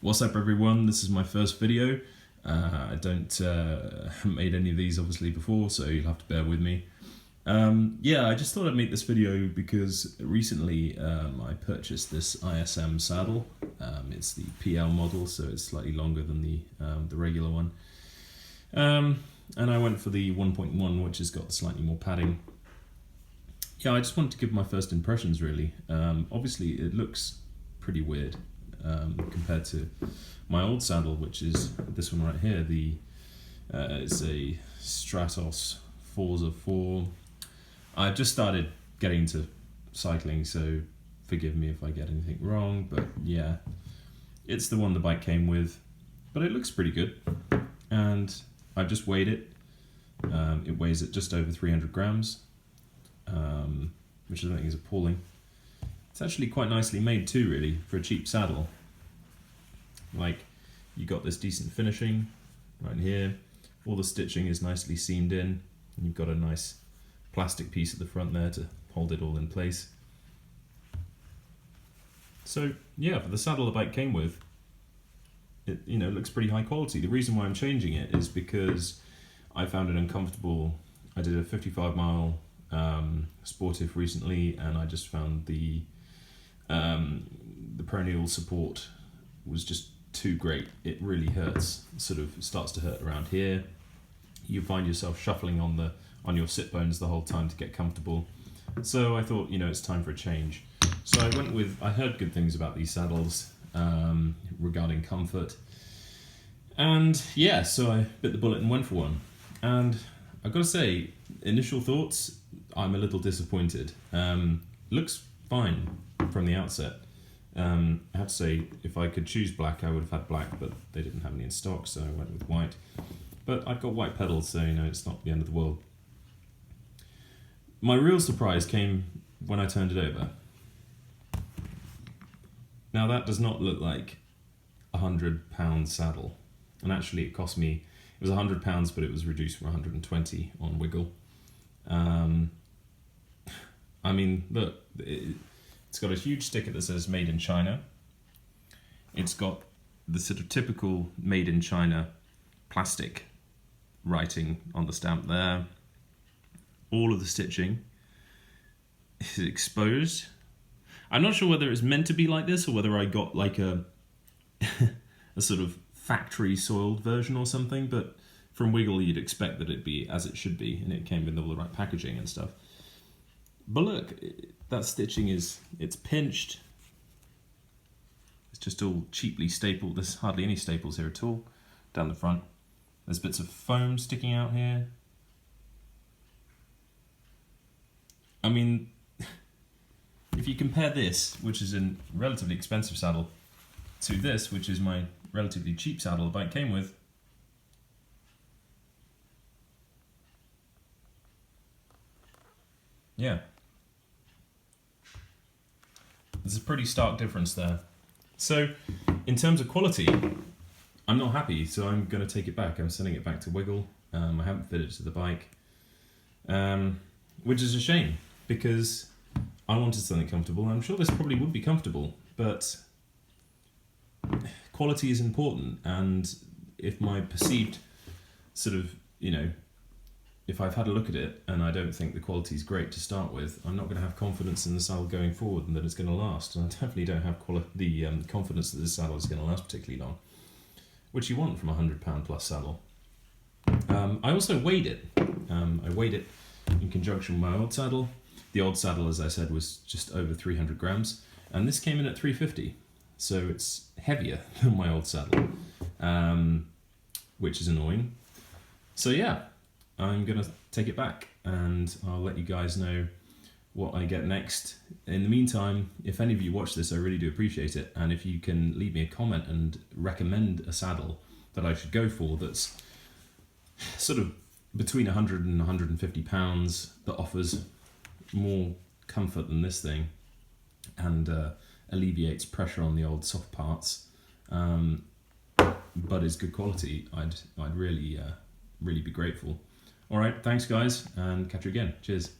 What's up everyone, this is my first video. I haven't made any of these obviously before, so you'll have to bear with me. I just thought I'd make this video because recently I purchased this ISM saddle. It's the PL model, so it's slightly longer than the regular one. And I went for the 1.1, which has got slightly more padding. Yeah, I just wanted to give my first impressions really. Obviously it looks pretty weird compared to my old saddle, which is this one right here. It's a Stratos Forza 4. I've just started getting into cycling, so forgive me if I get anything wrong, but yeah, it's the one the bike came with, but it looks pretty good. And I've just weighed it. It weighs at just over 300 grams, which I think is appalling. It's actually quite nicely made too, really, for a cheap saddle. Like, you got this decent finishing right here. All the stitching is nicely seamed in, and you've got a nice plastic piece at the front there to hold it all in place. So yeah, for the saddle the bike came with, it looks pretty high quality. The reason why I'm changing it is because I found it uncomfortable. I did a 55-mile sportive recently, and I just found the peroneal support was just too great. It really hurts. It sort of starts to hurt around here. You find yourself shuffling on your sit bones the whole time to get comfortable. So I thought, it's time for a change. So I heard good things about these saddles regarding comfort. And yeah, so I bit the bullet and went for one. And I've got to say, initial thoughts, I'm a little disappointed. Looks fine from the outset. I have to say, if I could choose black, I would have had black, but they didn't have any in stock, so I went with white. But I've got white pedals, so it's not the end of the world. My real surprise came when I turned it over. Now that does not look like £100 saddle, and actually it cost me, it was £100, but it was reduced from 120 on Wiggle. I mean, look, it's got a huge sticker that says Made in China. It's got the sort of typical Made in China plastic writing on the stamp there. All of the stitching is exposed. I'm not sure whether it's meant to be like this or whether I got like a sort of factory soiled version or something, but from Wiggle you'd expect that it'd be as it should be, and it came with all the right packaging and stuff. But look, that stitching it's pinched. It's just all cheaply stapled. There's hardly any staples here at all down the front. There's bits of foam sticking out here. I mean, if you compare this, which is a relatively expensive saddle, to this, which is my relatively cheap saddle the bike came with, yeah, there's a pretty stark difference there. So, in terms of quality, I'm not happy, so I'm going to take it back. I'm sending it back to Wiggle. I haven't fitted it to the bike, which is a shame, because I wanted something comfortable. I'm sure this probably would be comfortable, but quality is important, and if my perceived sort of, if I've had a look at it and I don't think the quality is great to start with, I'm not going to have confidence in the saddle going forward and that it's going to last. And I definitely don't have the confidence that this saddle is going to last particularly long, which you want from a £100 plus saddle. I also weighed it. I weighed it in conjunction with my old saddle. The old saddle, as I said, was just over 300 grams, and this came in at 350. So it's heavier than my old saddle, which is annoying. So yeah, I'm going to take it back, and I'll let you guys know what I get next. In the meantime, if any of you watch this, I really do appreciate it, and if you can leave me a comment and recommend a saddle that I should go for that's sort of between 100 and 150 pounds, that offers more comfort than this thing, and alleviates pressure on the old soft parts, but is good quality, I'd really be grateful. Alright, thanks guys, and catch you again. Cheers.